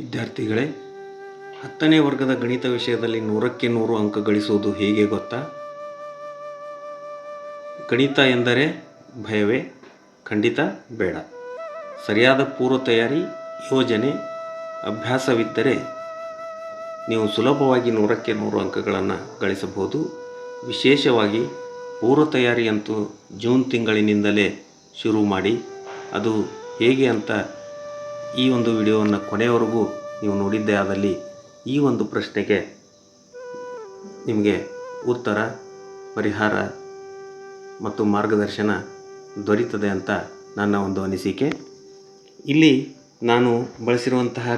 ವಿದ್ಯಾರ್ಥಿಗಳೇ, 10ನೇ ವರ್ಗದ ಗಣಿತ ವಿಷಯದಲ್ಲಿ 100ಕ್ಕೆ 100 ಅಂಕ ಗಳಿಸುವುದು ಹೇಗೆ ಗೊತ್ತಾ? ಗಣಿತ ಎಂದರೆ ಭಯವೇ? ಖಂಡಿತ ಬೇಡ. ಸರಿಯಾದ ಪೂರ್ವ ತಯಾರಿ, ಯೋಜನೆ, ಅಭ್ಯಾಸವಿದ್ದರೆ ನೀವು ಸುಲಭವಾಗಿ 100ಕ್ಕೆ 100 ಅಂಕಗಳನ್ನು ಗಳಿಸಬಹುದು. ವಿಶೇಷವಾಗಿ ಪೂರ್ವ ತಯಾರಿಯಂತೂ ಜೂನ್ ತಿಂಗಳಿನಿಂದಲೇ ಶುರು ಮಾಡಿ. ಅದು ಹೇಗೆ ಅಂತ ಈ ಒಂದು ವಿಡಿಯೋವನ್ನು ಕೊನೆಯವರೆಗೂ ನೀವು ನೋಡಿದ್ದೇ ಆದಲ್ಲಿ ಈ ಒಂದು ಪ್ರಶ್ನೆಗೆ ನಿಮಗೆ ಉತ್ತರ, ಪರಿಹಾರ ಮತ್ತು ಮಾರ್ಗದರ್ಶನ ದೊರೀತದೆ ಅಂತ ನನ್ನ ಒಂದು ಅನಿಸಿಕೆ. ಇಲ್ಲಿ ನಾನು ಬಳಸಿರುವಂತಹ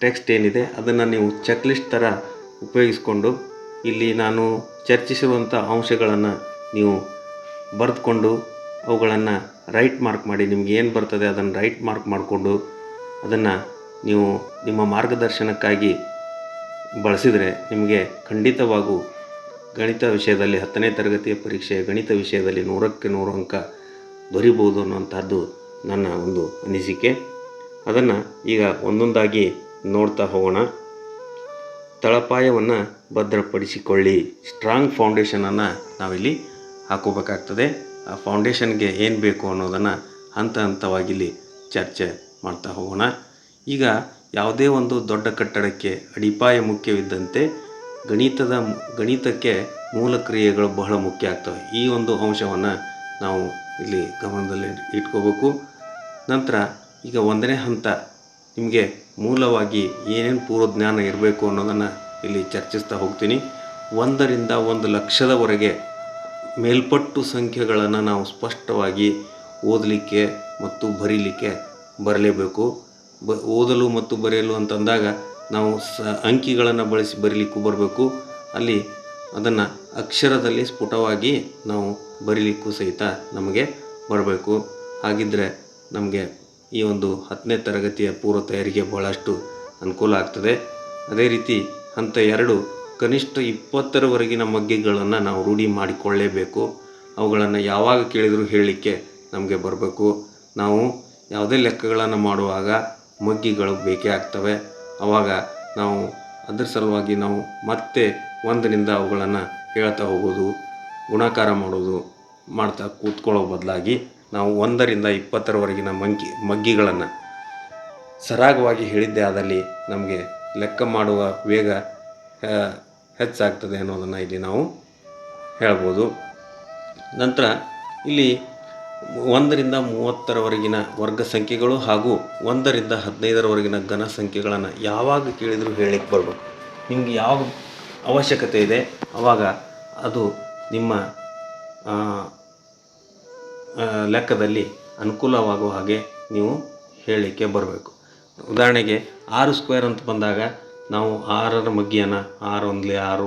ಟೆಕ್ಸ್ಟ್ ಏನಿದೆ ಅದನ್ನು ನೀವು ಚೆಕ್ ಲಿಸ್ಟ್ ಥರ ಉಪಯೋಗಿಸ್ಕೊಂಡು ಇಲ್ಲಿ ನಾನು ಚರ್ಚಿಸಿರುವಂಥ ಅಂಶಗಳನ್ನು ನೀವು ಬರೆದುಕೊಂಡು ಅವುಗಳನ್ನು ರೈಟ್ ಮಾರ್ಕ್ ಮಾಡಿ, ನಿಮ್ಗೆ ಏನು ಬರ್ತದೆ ಅದನ್ನು ರೈಟ್ ಮಾರ್ಕ್ ಮಾಡಿಕೊಂಡು ಅದನ್ನು ನೀವು ನಿಮ್ಮ ಮಾರ್ಗದರ್ಶನಕ್ಕಾಗಿ ಬಳಸಿದರೆ ನಿಮಗೆ ಖಂಡಿತವಾಗೂ ಗಣಿತ ವಿಷಯದಲ್ಲಿ 10ನೇ ತರಗತಿಯ ಪರೀಕ್ಷೆಯ ಗಣಿತ ವಿಷಯದಲ್ಲಿ 100ಕ್ಕೆ 100 ಅಂಕ ದೊರೀಬೋದು ಅನ್ನುವಂಥದ್ದು ನನ್ನ ಒಂದು ಅನಿಸಿಕೆ. ಅದನ್ನು ಈಗ ಒಂದೊಂದಾಗಿ ನೋಡ್ತಾ ಹೋಗೋಣ. ತಳಪಾಯವನ್ನು ಭದ್ರಪಡಿಸಿಕೊಳ್ಳಿ. ಸ್ಟ್ರಾಂಗ್ ಫೌಂಡೇಶನನ್ನು ನಾವಿಲ್ಲಿ ಹಾಕೋಬೇಕಾಗ್ತದೆ. ಆ ಫೌಂಡೇಶನ್ಗೆ ಏನು ಬೇಕು ಅನ್ನೋದನ್ನು ಹಂತ ಹಂತವಾಗಿ ಇಲ್ಲಿ ಚರ್ಚೆ ಮಾಡ್ತಾ ಹೋಗೋಣ. ಈಗ ಯಾವುದೇ ಒಂದು ದೊಡ್ಡ ಕಟ್ಟಡಕ್ಕೆ ಅಡಿಪಾಯ ಮುಖ್ಯವಿದ್ದಂತೆ ಗಣಿತಕ್ಕೆ ಮೂಲ ಕ್ರಿಯೆಗಳು ಬಹಳ ಮುಖ್ಯ ಆಗ್ತವೆ. ಈ ಒಂದು ಅಂಶವನ್ನು ನಾವು ಇಲ್ಲಿ ಗಮನದಲ್ಲಿ ಇಟ್ಕೋಬೇಕು. ನಂತರ ಈಗ 1ನೇ ಹಂತ, ನಿಮಗೆ ಮೂಲವಾಗಿ ಏನೇನು ಪೂರ್ವಜ್ಞಾನ ಇರಬೇಕು ಅನ್ನೋದನ್ನು ಇಲ್ಲಿ ಚರ್ಚಿಸ್ತಾ ಹೋಗ್ತೀನಿ. 1ರಿಂದ 1 ಲಕ್ಷದವರೆಗೆ ಮೇಲ್ಪಟ್ಟು ಸಂಖ್ಯೆಗಳನ್ನು ನಾವು ಸ್ಪಷ್ಟವಾಗಿ ಓದಲಿಕ್ಕೆ ಮತ್ತು ಬರೀಲಿಕ್ಕೆ ಬರಲೇಬೇಕು. ಓದಲು ಮತ್ತು ಬರೆಯಲು ಅಂತಂದಾಗ ನಾವು ಅಂಕಿಗಳನ್ನು ಬಳಸಿ ಬರೀಲಿಕ್ಕೂ ಬರಬೇಕು. ಅಲ್ಲಿ ಅದನ್ನು ಅಕ್ಷರದಲ್ಲಿ ಸ್ಫುಟವಾಗಿ ನಾವು ಬರೀಲಿಕ್ಕೂ ಸಹಿತ ನಮಗೆ ಬರಬೇಕು. ಹಾಗಿದ್ದರೆ ನಮಗೆ ಈ ಒಂದು 10ನೇ ತರಗತಿಯ ಪೂರ್ವ ತಯಾರಿಗೆ ಬಹಳಷ್ಟು ಅನುಕೂಲ ಆಗ್ತದೆ. ಅದೇ ರೀತಿ ಹಂತ 2, ಕನಿಷ್ಠ 20ರವರೆಗಿನ ಮಗ್ಗಿಗಳನ್ನು ನಾವು ರೂಢಿ ಮಾಡಿಕೊಳ್ಳಲೇಬೇಕು. ಅವುಗಳನ್ನು ಯಾವಾಗ ಕೇಳಿದರೂ ಹೇಳಲಿಕ್ಕೆ ನಮಗೆ ಬರಬೇಕು. ನಾವು ಯಾವುದೇ ಲೆಕ್ಕಗಳನ್ನು ಮಾಡುವಾಗ ಮಗ್ಗಿಗಳು ಬೇಕೇ ಆಗ್ತವೆ. ಆವಾಗ ನಾವು ಅದರ ಸಲುವಾಗಿ ನಾವು ಮತ್ತೆ 1ರಿಂದ ಅವುಗಳನ್ನು ಹೇಳ್ತಾ ಹೋಗೋದು, ಗುಣಾಕಾರ ಮಾಡೋದು ಮಾಡ್ತಾ ಕೂತ್ಕೊಳ್ಳೋ ಬದಲಾಗಿ ನಾವು 1ರಿಂದ 20ರವರೆಗಿನ ಮಗ್ಗಿಗಳನ್ನು ಸರಾಗವಾಗಿ ಹೇಳಿದ್ದೇ ಆದಲ್ಲಿ ನಮಗೆ ಲೆಕ್ಕ ಮಾಡುವ ವೇಗ ಹೆಚ್ಚಾಗ್ತದೆ ಅನ್ನೋದನ್ನು ಇಲ್ಲಿ ನಾವು ಹೇಳ್ಬೋದು. ನಂತರ ಇಲ್ಲಿ 1ರಿಂದ 30ರವರೆಗಿನ ವರ್ಗ ಸಂಖ್ಯೆಗಳು ಹಾಗೂ 1ರಿಂದ 15ರವರೆಗಿನ ಘನ ಸಂಖ್ಯೆಗಳನ್ನು ಯಾವಾಗ ಕೇಳಿದರೂ ಹೇಳಲಿಕ್ಕೆ ಬರಬೇಕು. ನಿಮಗೆ ಯಾವ ಅವಶ್ಯಕತೆ ಇದೆ ಆವಾಗ ಅದು ನಿಮ್ಮ ಲೆಕ್ಕದಲ್ಲಿ ಅನುಕೂಲವಾಗುವ ಹಾಗೆ ನೀವು ಹೇಳಲಿಕ್ಕೆ ಬರಬೇಕು. ಉದಾಹರಣೆಗೆ 6 ಸ್ಕ್ವೇರ್ ಅಂತ ಬಂದಾಗ ನಾವು 6ರ ಮಗ್ಗಿಯನ್ನು 6 1 6,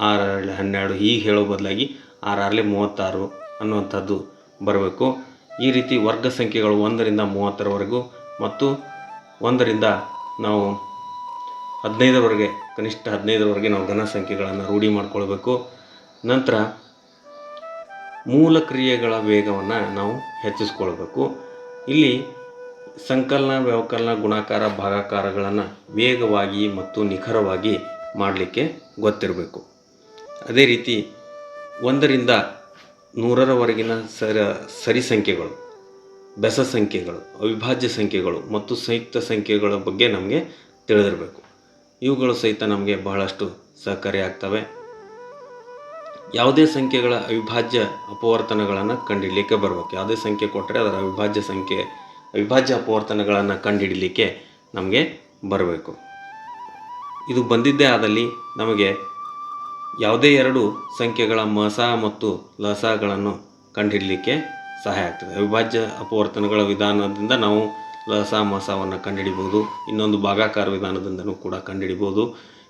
6 2 12 ಹೀಗೆ ಹೇಳೋ ಬದಲಾಗಿ 6 6 36 ಅನ್ನುವಂಥದ್ದು ಬರಬೇಕು. ಈ ರೀತಿ ವರ್ಗ ಸಂಖ್ಯೆಗಳು 1ರಿಂದ 30ರವರೆಗೂ ಮತ್ತು 1ರಿಂದ ನಾವು 15ರವರೆಗೆ, ಕನಿಷ್ಠ 15ರವರೆಗೆ ನಾವು ಘನ ಸಂಖ್ಯೆಗಳನ್ನು ರೂಢಿ ಮಾಡಿಕೊಳ್ಬೇಕು. ನಂತರ ಮೂಲ ಕ್ರಿಯೆಗಳ ವೇಗವನ್ನು ನಾವು ಹೆಚ್ಚಿಸ್ಕೊಳ್ಬೇಕು. ಇಲ್ಲಿ ಸಂಕಲನ, ವ್ಯವಕಲನ, ಗುಣಾಕಾರ, ಭಾಗಾಕಾರಗಳನ್ನು ವೇಗವಾಗಿ ಮತ್ತು ನಿಖರವಾಗಿ ಮಾಡಲಿಕ್ಕೆ ಗೊತ್ತಿರಬೇಕು. ಅದೇ ರೀತಿ 1ರಿಂದ 100ರವರೆಗಿನ ಸರಿ ಸಂಖ್ಯೆಗಳು, ಬೆಸ ಸಂಖ್ಯೆಗಳು, ಅವಿಭಾಜ್ಯ ಸಂಖ್ಯೆಗಳು ಮತ್ತು ಸಂಯುಕ್ತ ಸಂಖ್ಯೆಗಳ ಬಗ್ಗೆ ನಮಗೆ ತಿಳಿದಿರಬೇಕು. ಇವುಗಳು ಸಹಿತ ನಮಗೆ ಬಹಳಷ್ಟು ಸಹಕಾರಿಯಾಗ್ತವೆ. ಯಾವುದೇ ಸಂಖ್ಯೆಗಳ ಅವಿಭಾಜ್ಯ ಅಪವರ್ತನಗಳನ್ನು ಕಂಡುಹಿಡಲಿಕ್ಕೆ ಬರಬೇಕು. ಯಾವುದೇ ಸಂಖ್ಯೆ ಕೊಟ್ಟರೆ ಅದರ ಅವಿಭಾಜ್ಯ ಅಪವರ್ತನಗಳನ್ನು ಕಂಡುಹಿಡಲಿಕ್ಕೆ ನಮಗೆ ಬರಬೇಕು. ಇದು ಬಂದಿದ್ದೇ ಆದಲ್ಲಿ ನಮಗೆ ಯಾವುದೇ 2 ಸಂಖ್ಯೆಗಳ ಮಸ ಮತ್ತು ಲಸಗಳನ್ನು ಕಂಡುಹಿಡಲಿಕ್ಕೆ ಸಹಾಯ ಆಗ್ತದೆ. ಅವಿಭಾಜ್ಯ ಅಪವರ್ತನಗಳ ವಿಧಾನದಿಂದ ನಾವು ಲಸ ಮಸವನ್ನು ಕಂಡುಹಿಡಿಬೋದು. ಇನ್ನೊಂದು ಭಾಗಾಕಾರ ವಿಧಾನದಿಂದನೂ ಕೂಡ ಕಂಡುಹಿಡಿಬೋದು.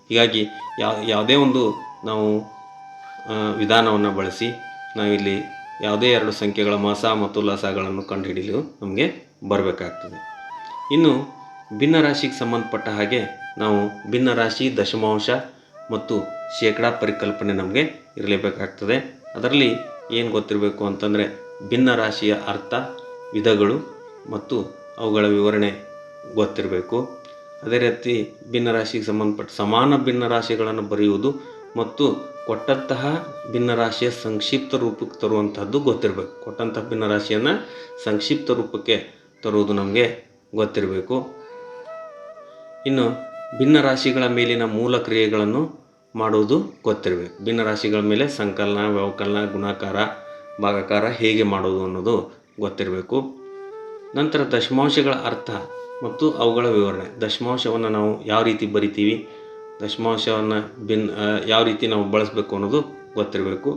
ಹೀಗಾಗಿ ಯಾವುದೇ ಒಂದು ನಾವು ವಿಧಾನವನ್ನು ಬಳಸಿ ನಾವಿಲ್ಲಿ ಯಾವುದೇ 2 ಸಂಖ್ಯೆಗಳ ಮಸ ಮತ್ತು ಲಸಗಳನ್ನು ಕಂಡುಹಿಡಿಯಲು ನಮಗೆ ಬರಬೇಕಾಗ್ತದೆ. ಇನ್ನು ಭಿನ್ನರಾಶಿಗೆ ಸಂಬಂಧಪಟ್ಟ ಹಾಗೆ ನಾವು ಭಿನ್ನರಾಶಿ, ದಶಮಾಂಶ ಮತ್ತು ಶೇಕಡಾ ಪರಿಕಲ್ಪನೆ ನಮಗೆ ಇರಲೇಬೇಕಾಗ್ತದೆ. ಅದರಲ್ಲಿ ಏನು ಗೊತ್ತಿರಬೇಕು ಅಂತಂದರೆ ಭಿನ್ನರಾಶಿಯ ಅರ್ಥ, ವಿಧಗಳು ಮತ್ತು ಅವುಗಳ ವಿವರಣೆ ಗೊತ್ತಿರಬೇಕು. ಅದೇ ರೀತಿ ಭಿನ್ನರಾಶಿಗೆ ಸಂಬಂಧಪಟ್ಟ ಸಮಾನ ಭಿನ್ನರಾಶಿಗಳನ್ನು ಬರೆಯುವುದು ಮತ್ತು ಕೊಟ್ಟಂತಹ ಭಿನ್ನರಾಶಿಯ ಸಂಕ್ಷಿಪ್ತ ರೂಪಕ್ಕೆ ತರುವಂತಹದ್ದು ಗೊತ್ತಿರಬೇಕು. ಕೊಟ್ಟಂತಹ ಭಿನ್ನರಾಶಿಯನ್ನು ಸಂಕ್ಷಿಪ್ತ ರೂಪಕ್ಕೆ ತರುವುದು ನಮಗೆ ಗೊತ್ತಿರಬೇಕು. ಇನ್ನು ಭಿನ್ನರಾಶಿಗಳ ಮೇಲಿನ ಮೂಲ ಕ್ರಿಯೆಗಳನ್ನು ಮಾಡುವುದು ಗೊತ್ತಿರಬೇಕು. ಭಿನ್ನರಾಶಿಗಳ ಮೇಲೆ ಸಂಕಲನ, ವ್ಯವಕಲನ, ಗುಣಾಕಾರ, ಭಾಗಾಕಾರ ಹೇಗೆ ಮಾಡೋದು ಅನ್ನೋದು ಗೊತ್ತಿರಬೇಕು. ನಂತರ ದಶಮಾಂಶಗಳ ಅರ್ಥ ಮತ್ತು ಅವುಗಳ ವಿವರಣೆ. ದಶಮಾಂಶವನ್ನು ನಾವು ಯಾವ ರೀತಿ ಬರಿತೀವಿ, ದಶಮಾಂಶವನ್ನು ಯಾವ ರೀತಿ ನಾವು ಬಳಸಬೇಕು ಅನ್ನೋದು ಗೊತ್ತಿರಬೇಕು.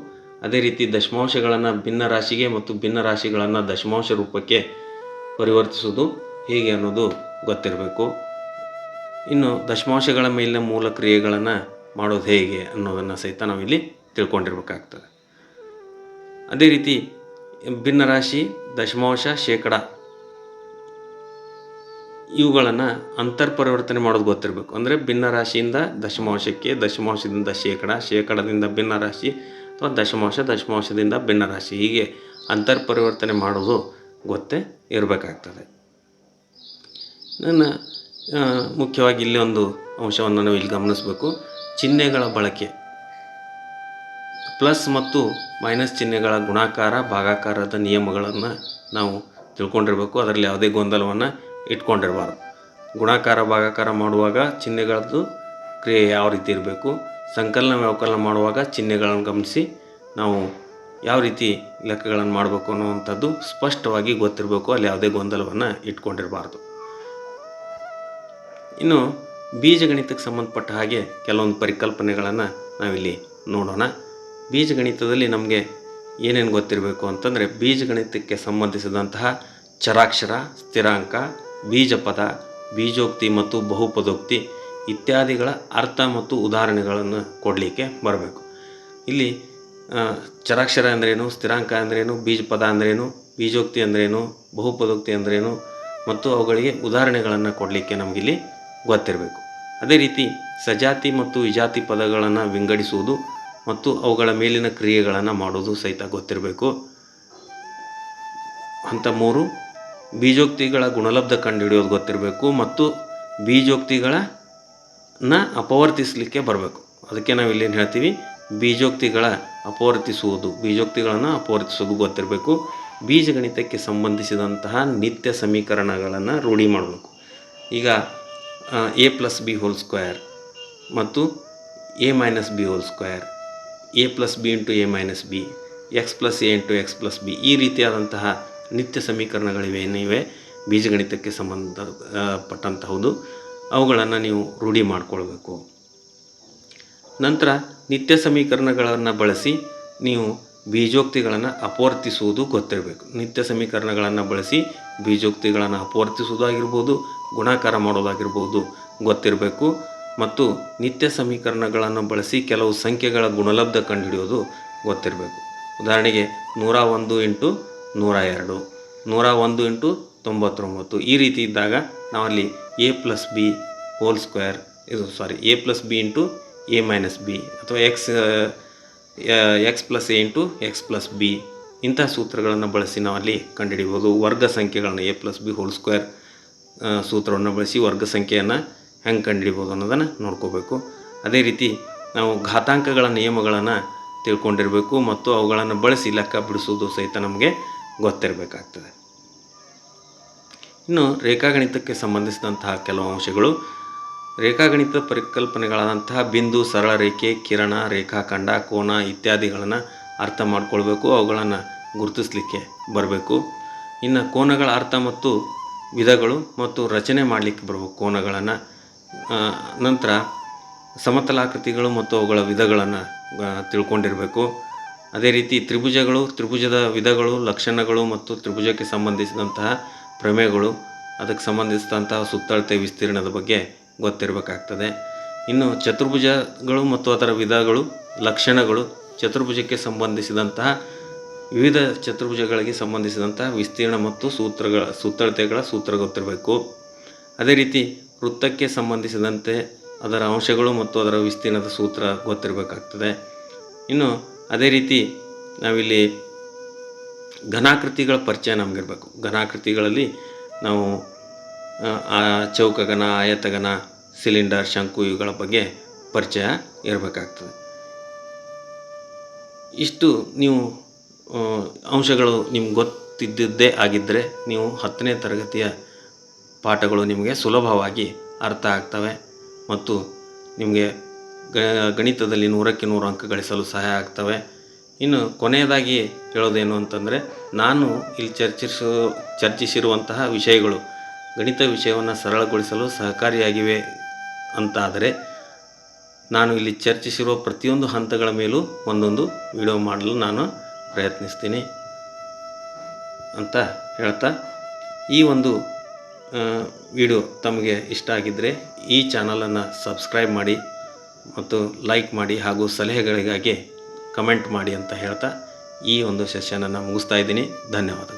ಅದೇ ರೀತಿ ದಶಮಾಂಶಗಳನ್ನು ಭಿನ್ನ ರಾಶಿಗೆ ಮತ್ತು ಭಿನ್ನ ರಾಶಿಗಳನ್ನು ದಶಮಾಂಶ ರೂಪಕ್ಕೆ ಪರಿವರ್ತಿಸುವುದು ಹೇಗೆ ಅನ್ನೋದು ಗೊತ್ತಿರಬೇಕು. ಇನ್ನು ದಶಮಾಂಶಗಳ ಮೇಲಿನ ಮೂಲ ಕ್ರಿಯೆಗಳನ್ನು ಮಾಡೋದು ಹೇಗೆ ಅನ್ನೋದನ್ನು ಸಹಿತ ನಾವಿಲ್ಲಿ ತಿಳ್ಕೊಂಡಿರ್ಬೇಕಾಗ್ತದೆ. ಅದೇ ರೀತಿ ಭಿನ್ನರಾಶಿ, ದಶಮಾಂಶ, ಶೇಕಡ ಇವುಗಳನ್ನು ಅಂತರ್ಪರಿವರ್ತನೆ ಮಾಡೋದು ಗೊತ್ತಿರಬೇಕು. ಅಂದರೆ ಭಿನ್ನರಾಶಿಯಿಂದ ದಶಮಾಂಶಕ್ಕೆ, ದಶಮಾಂಶದಿಂದ ಶೇಕಡ, ಶೇಕಡದಿಂದ ಭಿನ್ನರಾಶಿ ಅಥವಾ ದಶಮಾಂಶ, ದಶಮಾಂಶದಿಂದ ಭಿನ್ನರಾಶಿ ಹೀಗೆ ಅಂತರ್ಪರಿವರ್ತನೆ ಮಾಡೋದು ಗೊತ್ತೇ ಇರಬೇಕಾಗ್ತದೆ. ಮುಖ್ಯವಾಗಿ ಇಲ್ಲಿ ಒಂದು ಅಂಶವನ್ನು ನಾವು ಇಲ್ಲಿ ಗಮನಿಸಬೇಕು. ಚಿಹ್ನೆಗಳ ಬಳಕೆ, ಪ್ಲಸ್ ಮತ್ತು ಮೈನಸ್ ಚಿಹ್ನೆಗಳ ಗುಣಾಕಾರ, ಭಾಗಾಕಾರದ ನಿಯಮಗಳನ್ನು ನಾವು ತಿಳ್ಕೊಂಡಿರಬೇಕು. ಅದರಲ್ಲಿ ಯಾವುದೇ ಗೊಂದಲವನ್ನು ಇಟ್ಕೊಂಡಿರಬಾರ್ದು. ಗುಣಾಕಾರ, ಭಾಗಾಕಾರ ಮಾಡುವಾಗ ಚಿಹ್ನೆಗಳದ್ದು ಕ್ರಿಯೆ ಯಾವ ರೀತಿ ಇರಬೇಕು, ಸಂಕಲನ, ವ್ಯವಕಲನ ಮಾಡುವಾಗ ಚಿಹ್ನೆಗಳನ್ನು ಗಮನಿಸಿ ನಾವು ಯಾವ ರೀತಿ ಲೆಕ್ಕಗಳನ್ನು ಮಾಡಬೇಕು ಅನ್ನುವಂಥದ್ದು ಸ್ಪಷ್ಟವಾಗಿ ಗೊತ್ತಿರಬೇಕು. ಅಲ್ಲಿ ಯಾವುದೇ ಗೊಂದಲವನ್ನು ಇಟ್ಕೊಂಡಿರಬಾರ್ದು. ಇನ್ನು ಬೀಜಗಣಿತಕ್ಕೆ ಸಂಬಂಧಪಟ್ಟ ಹಾಗೆ ಕೆಲವೊಂದು ಪರಿಕಲ್ಪನೆಗಳನ್ನು ನಾವಿಲ್ಲಿ ನೋಡೋಣ. ಬೀಜಗಣಿತದಲ್ಲಿ ನಮಗೆ ಏನೇನು ಗೊತ್ತಿರಬೇಕು ಅಂತಂದರೆ, ಬೀಜಗಣಿತಕ್ಕೆ ಸಂಬಂಧಿಸಿದಂತಹ ಚರಾಕ್ಷರ, ಸ್ಥಿರಾಂಕ, ಬೀಜಪದ, ಬೀಜೋಕ್ತಿ ಮತ್ತು ಬಹುಪದೋಕ್ತಿ ಇತ್ಯಾದಿಗಳ ಅರ್ಥ ಮತ್ತು ಉದಾಹರಣೆಗಳನ್ನು ಕೊಡಲಿಕ್ಕೆ ಬರಬೇಕು. ಇಲ್ಲಿ ಚರಾಕ್ಷರ ಅಂದ್ರೇನು, ಸ್ಥಿರಾಂಕ ಅಂದ್ರೇನು, ಬೀಜಪದ ಅಂದ್ರೇನು, ಬೀಜೋಕ್ತಿ ಅಂದ್ರೇನು, ಬಹುಪದೋಕ್ತಿ ಅಂದ್ರೇನು ಮತ್ತು ಅವುಗಳಿಗೆ ಉದಾಹರಣೆಗಳನ್ನು ಕೊಡಲಿಕ್ಕೆ ನಮಗಿಲ್ಲಿ ಗೊತ್ತಿರಬೇಕು. ಅದೇ ರೀತಿ ಸಜಾತಿ ಮತ್ತು ವಿಜಾತಿ ಪದಗಳನ್ನು ವಿಂಗಡಿಸುವುದು ಮತ್ತು ಅವುಗಳ ಮೇಲಿನ ಕ್ರಿಯೆಗಳನ್ನು ಮಾಡೋದು ಸಹಿತ ಗೊತ್ತಿರಬೇಕು. ಹಂತ 3 ಬೀಜೋಕ್ತಿಗಳ ಗುಣಲಬ್ಧ ಕಂಡುಹಿಡಿಯೋದು ಗೊತ್ತಿರಬೇಕು ಮತ್ತು ಬೀಜೋಕ್ತಿಗಳನ್ನು ಅಪವರ್ತಿಸಲಿಕ್ಕೆ ಬರಬೇಕು. ಅದಕ್ಕೆ ನಾವು ಇಲ್ಲೇನು ಹೇಳ್ತೀವಿ, ಬೀಜೋಕ್ತಿಗಳನ್ನು ಅಪವರ್ತಿಸೋದು ಗೊತ್ತಿರಬೇಕು. ಬೀಜಗಣಿತಕ್ಕೆ ಸಂಬಂಧಿಸಿದಂತಹ ನಿತ್ಯ ಸಮೀಕರಣಗಳನ್ನು ರೂಢಿ ಮಾಡಬೇಕು. ಈಗ a+b² ಮತ್ತು a-b², a+b × a-b, x+a × x+b ಈ ರೀತಿಯಾದಂತಹ ನಿತ್ಯ ಸಮೀಕರಣಗಳಿವೇನಿವೆ ಬೀಜಗಣಿತಕ್ಕೆ ಸಂಬಂಧಪಟ್ಟಂತಹದ್ದು, ಅವುಗಳನ್ನು ನೀವು ರೂಢಿ ಮಾಡಿಕೊಳ್ಬೇಕು. ನಂತರ ನಿತ್ಯ ಸಮೀಕರಣಗಳನ್ನು ಬಳಸಿ ನೀವು ಬೀಜೋಕ್ತಿಗಳನ್ನು ಅಪವರ್ತಿಸುವುದು ಗೊತ್ತಿರಬೇಕು. ನಿತ್ಯ ಸಮೀಕರಣಗಳನ್ನು ಬಳಸಿ ಬೀಜೋಕ್ತಿಗಳನ್ನು ಅಪವರ್ತಿಸುವುದಾಗಿರ್ಬೋದು, ಗುಣಾಕಾರ ಮಾಡೋದಾಗಿರ್ಬೋದು ಗೊತ್ತಿರಬೇಕು. ಮತ್ತು ನಿತ್ಯ ಸಮೀಕರಣಗಳನ್ನು ಬಳಸಿ ಕೆಲವು ಸಂಖ್ಯೆಗಳ ಗುಣಲಬ್ಧ ಕಂಡುಹಿಡಿಯೋದು ಗೊತ್ತಿರಬೇಕು. ಉದಾಹರಣೆಗೆ 101 × 102, 101 × 99 ಈ ರೀತಿ ಇದ್ದಾಗ ನಾವಲ್ಲಿ a+b² a+b × a-b ಅಥವಾ x+a × x+b ಇಂಥ ಸೂತ್ರಗಳನ್ನು ಬಳಸಿ ನಾವಲ್ಲಿ ಕಂಡುಹಿಡಿಬೋದು. ವರ್ಗ ಸಂಖ್ಯೆಗಳನ್ನು a+b² ಸೂತ್ರವನ್ನು ಬಳಸಿ ವರ್ಗ ಸಂಖ್ಯೆಯನ್ನು ಹೆಂಗೆ ಕಂಡುಹಿಡಿಬೋದು ಅನ್ನೋದನ್ನು ನೋಡ್ಕೋಬೇಕು. ಅದೇ ರೀತಿ ನಾವು ಘಾತಾಂಕಗಳ ನಿಯಮಗಳನ್ನು ತಿಳ್ಕೊಂಡಿರಬೇಕು ಮತ್ತು ಅವುಗಳನ್ನು ಬಳಸಿ ಲೆಕ್ಕ ಬಿಡಿಸೋದು ಸಹಿತ ನಮಗೆ ಗೊತ್ತಿರಬೇಕಾಗ್ತದೆ. ಇನ್ನು ರೇಖಾಗಣಿತಕ್ಕೆ ಸಂಬಂಧಿಸಿದಂತಹ ಕೆಲವು ಅಂಶಗಳು. ರೇಖಾಗಣಿತ ಪರಿಕಲ್ಪನೆಗಳಾದಂತಹ ಬಿಂದು, ಸರಳ ರೇಖೆ, ಕಿರಣ, ರೇಖಾಖಂಡ, ಕೋನ ಇತ್ಯಾದಿಗಳನ್ನು ಅರ್ಥ ಮಾಡ್ಕೊಳ್ಬೇಕು, ಅವುಗಳನ್ನು ಗುರುತಿಸಲಿಕ್ಕೆ ಬರಬೇಕು. ಇನ್ನು ಕೋನಗಳ ಅರ್ಥ ಮತ್ತು ವಿಧಗಳು ಮತ್ತು ರಚನೆ ಮಾಡಲಿಕ್ಕೆ ಬರಬೇಕು ಕೋನಗಳನ್ನು. ನಂತರ ಸಮತಲಾಕೃತಿಗಳು ಮತ್ತು ಅವುಗಳ ವಿಧಗಳನ್ನು ತಿಳ್ಕೊಂಡಿರಬೇಕು. ಅದೇ ರೀತಿ ತ್ರಿಭುಜಗಳು, ತ್ರಿಭುಜದ ವಿಧಗಳು, ಲಕ್ಷಣಗಳು ಮತ್ತು ತ್ರಿಭುಜಕ್ಕೆ ಸಂಬಂಧಿಸಿದಂತಹ ಪ್ರಮೇಯಗಳು, ಅದಕ್ಕೆ ಸಂಬಂಧಿಸಿದಂತಹ ಸುತ್ತಳತೆ ವಿಸ್ತೀರ್ಣದ ಬಗ್ಗೆ ಗೊತ್ತಿರಬೇಕಾಗ್ತದೆ. ಇನ್ನು ಚತುರ್ಭುಜಗಳು ಮತ್ತು ಅದರ ವಿಧಗಳು, ಲಕ್ಷಣಗಳು, ಚತುರ್ಭುಜಕ್ಕೆ ಸಂಬಂಧಿಸಿದಂತಹ ವಿವಿಧ ಚತುರ್ಭುಜಗಳಿಗೆ ಸಂಬಂಧಿಸಿದಂತಹ ವಿಸ್ತೀರ್ಣ ಮತ್ತು ಸುತ್ತಳತೆಗಳ ಸೂತ್ರ ಗೊತ್ತಿರಬೇಕು. ಅದೇ ರೀತಿ ವೃತ್ತಕ್ಕೆ ಸಂಬಂಧಿಸಿದಂತೆ ಅದರ ಅಂಶಗಳು ಮತ್ತು ಅದರ ವಿಸ್ತೀರ್ಣದ ಸೂತ್ರ ಗೊತ್ತಿರಬೇಕಾಗ್ತದೆ. ಇನ್ನು ಅದೇ ರೀತಿ ನಾವಿಲ್ಲಿ ಘನಾಕೃತಿಗಳ ಪರಿಚಯ ನಮಗಿರಬೇಕು. ಘನಾಕೃತಿಗಳಲ್ಲಿ ನಾವು ಆ ಚೌಕಗನ, ಆಯತಗನ, ಸಿಲಿಂಡರ್, ಶಂಕು ಇವುಗಳ ಬಗ್ಗೆ ಪರಿಚಯ ಇರಬೇಕಾಗ್ತದೆ. ಇಷ್ಟು ನೀವು ಅಂಶಗಳು ನಿಮ್ಗೆ ಗೊತ್ತಿದ್ದೇ ಆಗಿದ್ದರೆ ನೀವು 10ನೇ ತರಗತಿಯ ಪಾಠಗಳು ನಿಮಗೆ ಸುಲಭವಾಗಿ ಅರ್ಥ ಆಗ್ತವೆ ಮತ್ತು ನಿಮಗೆ ಗಣಿತದಲ್ಲಿ 100ಕ್ಕೆ 100 ಅಂಕ ಗಳಿಸಲು ಸಹಾಯ ಆಗ್ತವೆ. ಇನ್ನು ಕೊನೆಯದಾಗಿ ಹೇಳೋದೇನು ಅಂತಂದರೆ, ನಾನು ಇಲ್ಲಿ ಚರ್ಚಿಸಿರುವಂತಹ ವಿಷಯಗಳು ಗಣಿತ ವಿಷಯವನ್ನು ಸರಳಗೊಳಿಸಲು ಸಹಕಾರಿಯಾಗಿವೆ ಅಂತಾದರೆ ನಾನು ಇಲ್ಲಿ ಚರ್ಚಿಸಿರುವ ಪ್ರತಿಯೊಂದು ಹಂತಗಳ ಮೇಲೂ ಒಂದೊಂದು ವಿಡಿಯೋ ಮಾಡಲು ನಾನು ಪ್ರಯತ್ನಿಸ್ತೀನಿ ಅಂತ ಹೇಳ್ತಾ, ಈ ಒಂದು ವಿಡಿಯೋ ತಮಗೆ ಇಷ್ಟ ಆಗಿದ್ದರೆ ಈ ಚಾನಲನ್ನು ಸಬ್ಸ್ಕ್ರೈಬ್ ಮಾಡಿ ಮತ್ತು ಲೈಕ್ ಮಾಡಿ ಹಾಗೂ ಸಲಹೆಗಳಿಗಾಗಿ ಕಮೆಂಟ್ ಮಾಡಿ ಅಂತ ಹೇಳ್ತಾ ಈ ಒಂದು ಸೆಷನನ್ನು ಮುಗಿಸ್ತಾ ಇದ್ದೀನಿ. ಧನ್ಯವಾದಗಳು.